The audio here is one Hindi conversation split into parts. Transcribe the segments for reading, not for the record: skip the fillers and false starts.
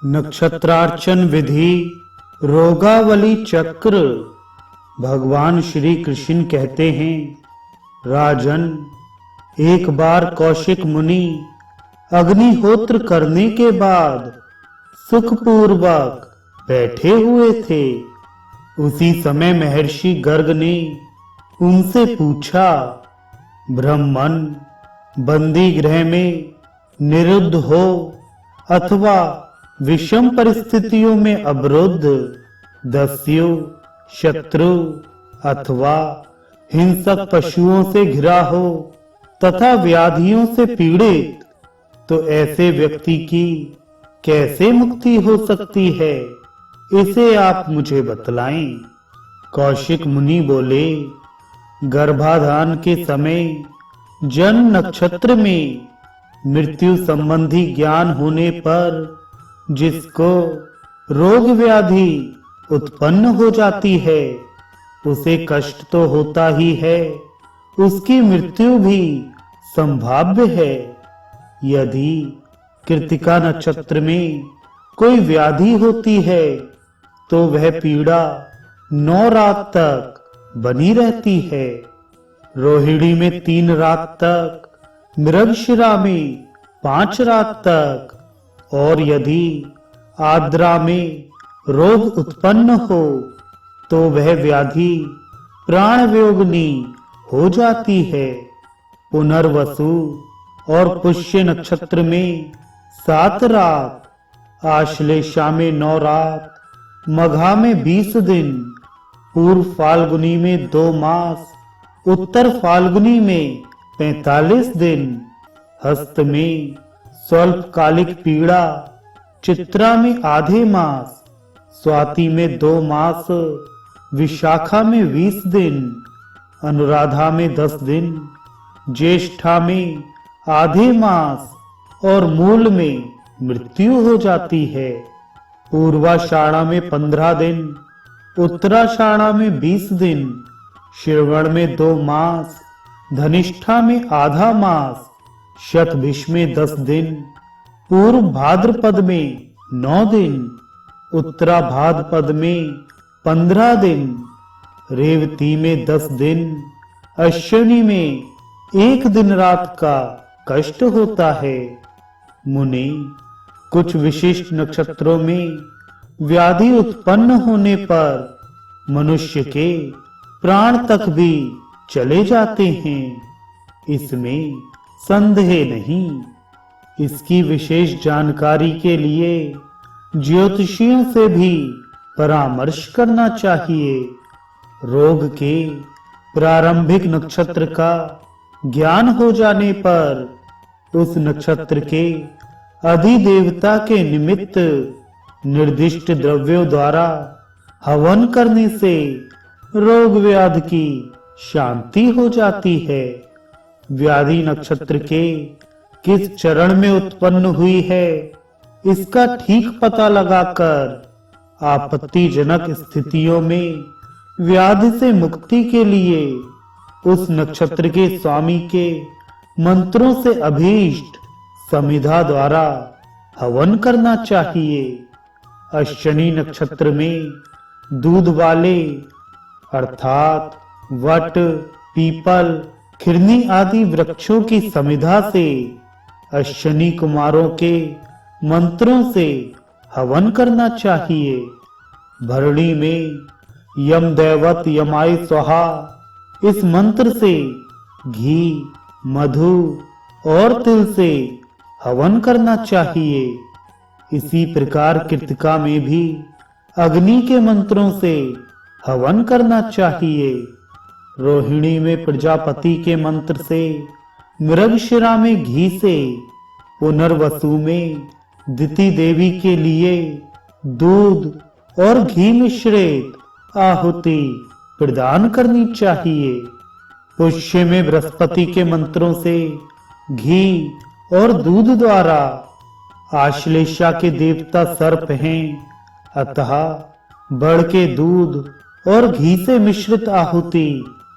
नक्षत्रार्चन विधि रोगावली चक्र। भगवान श्री कृष्ण कहते हैं, राजन, एक बार कौशिक मुनि अग्निहोत्र करने के बाद सुखपूर्वक बैठे हुए थे। उसी समय महर्षि गर्ग ने उनसे पूछा, ब्राह्मण बंदी गृह में निरुद्ध हो अथवा विषम परिस्थितियों में अवरुद्ध, दस्यु, शत्रु अथवा हिंसक पशुओं से घिरा हो तथा व्याधियों से पीड़ित, तो ऐसे व्यक्ति की कैसे मुक्ति हो सकती है, इसे आप मुझे बतलाएं। कौशिक मुनि बोले, गर्भाधान के समय जन्म नक्षत्र में मृत्यु संबंधी ज्ञान होने पर जिसको रोग व्याधि उत्पन्न हो जाती है, उसे कष्ट तो होता ही है, उसकी मृत्यु भी संभाव्य है। यदि कृत्तिका नक्षत्र में कोई व्याधि होती है तो वह पीड़ा 9 रात तक बनी रहती है, रोहिणी में 3 रात तक, मृगशिरा में 5 रात तक, और यदि आर्द्रा में रोग उत्पन्न हो तो वह व्याधि प्राणव्योगिनी हो जाती है। पुनर्वसु और पुष्य नक्षत्र में 7 रात, आश्लेषा में 9 रात, मघा में 20 दिन, पूर्व फाल्गुनी में 2 मास, उत्तर फाल्गुनी में 45 दिन, हस्त में स्वल्पकालिक पीड़ा, चित्रा में आधे मास, स्वाति में 2 मास, विशाखा में 20 दिन, अनुराधा में 10 दिन, ज्येष्ठा में आधे मास और मूल में मृत्यु हो जाती है। पूर्वाषाढ़ा में 15 दिन, उत्तराषाढ़ा में 20 दिन, श्रवण में 2 मास, धनिष्ठा में आधा मास, शतभिष में 10 दिन, पूर्व भाद्रपद में 9 दिन, उत्तरा भाद्रपद में 15 दिन, रेवती में 10 दिन, अश्विनी में 1 दिन रात का कष्ट होता है। मुनि, कुछ विशिष्ट नक्षत्रों में व्याधि उत्पन्न होने पर मनुष्य के प्राण तक भी चले जाते हैं, इसमें संदेह नहीं। इसकी विशेष जानकारी के लिए ज्योतिषियों से भी परामर्श करना चाहिए। रोग के प्रारंभिक नक्षत्र का ज्ञान हो जाने पर उस नक्षत्र के अधिदेवता के निमित्त निर्दिष्ट द्रव्यों द्वारा हवन करने से रोग व्याधि की शांति हो जाती है। व्याधि नक्षत्र के किस चरण में उत्पन्न हुई है, इसका ठीक पता लगाकर आपत्तिजनक स्थितियों में व्याधि से मुक्ति के लिए उस नक्षत्र के स्वामी के मंत्रों से अभीष्ट समिधा द्वारा हवन करना चाहिए। अश्विनी नक्षत्र में दूध वाले अर्थात वट, पीपल, खिरनी आदि वृक्षों की समिधा से अश्विनी कुमारों के मंत्रों से हवन करना चाहिए। भरणी में यम दैवत यमाय स्वाहा, इस मंत्र से घी, मधु और तिल से हवन करना चाहिए। इसी प्रकार कृत्तिका में भी अग्नि के मंत्रों से हवन करना चाहिए। रोहिणी में प्रजापति के मंत्र से, मृगशिरा में घी से, पुनर्वसु में दिति देवी के लिए दूध और घी मिश्रित आहुति प्रदान करनी चाहिए। पुष्य में बृहस्पति के मंत्रों से घी और दूध द्वारा, आश्लेषा के देवता सर्प हैं, अतः बड़ के दूध और घी से मिश्रित आहुति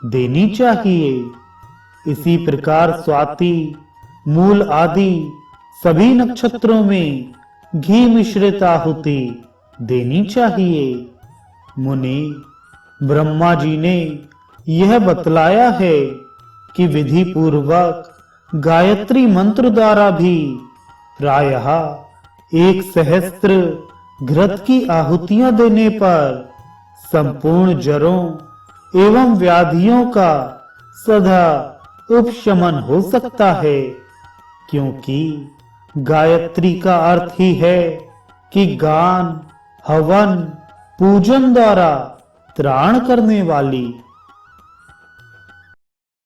देनी चाहिए। इसी प्रकार स्वाति, मूल आदि सभी नक्षत्रों में घी मिश्रित आहुति देनी चाहिए। मुनि, ब्रह्मा जी ने यह बतलाया है कि विधि पूर्वक गायत्री मंत्र द्वारा भी प्रायः 1 सहस्त्र घृत की आहुतियां देने पर संपूर्ण जरों एवं व्याधियों का सदा उपशमन हो सकता है, क्योंकि गायत्री का अर्थ ही है कि गान, हवन, पूजन द्वारा त्राण करने वाली।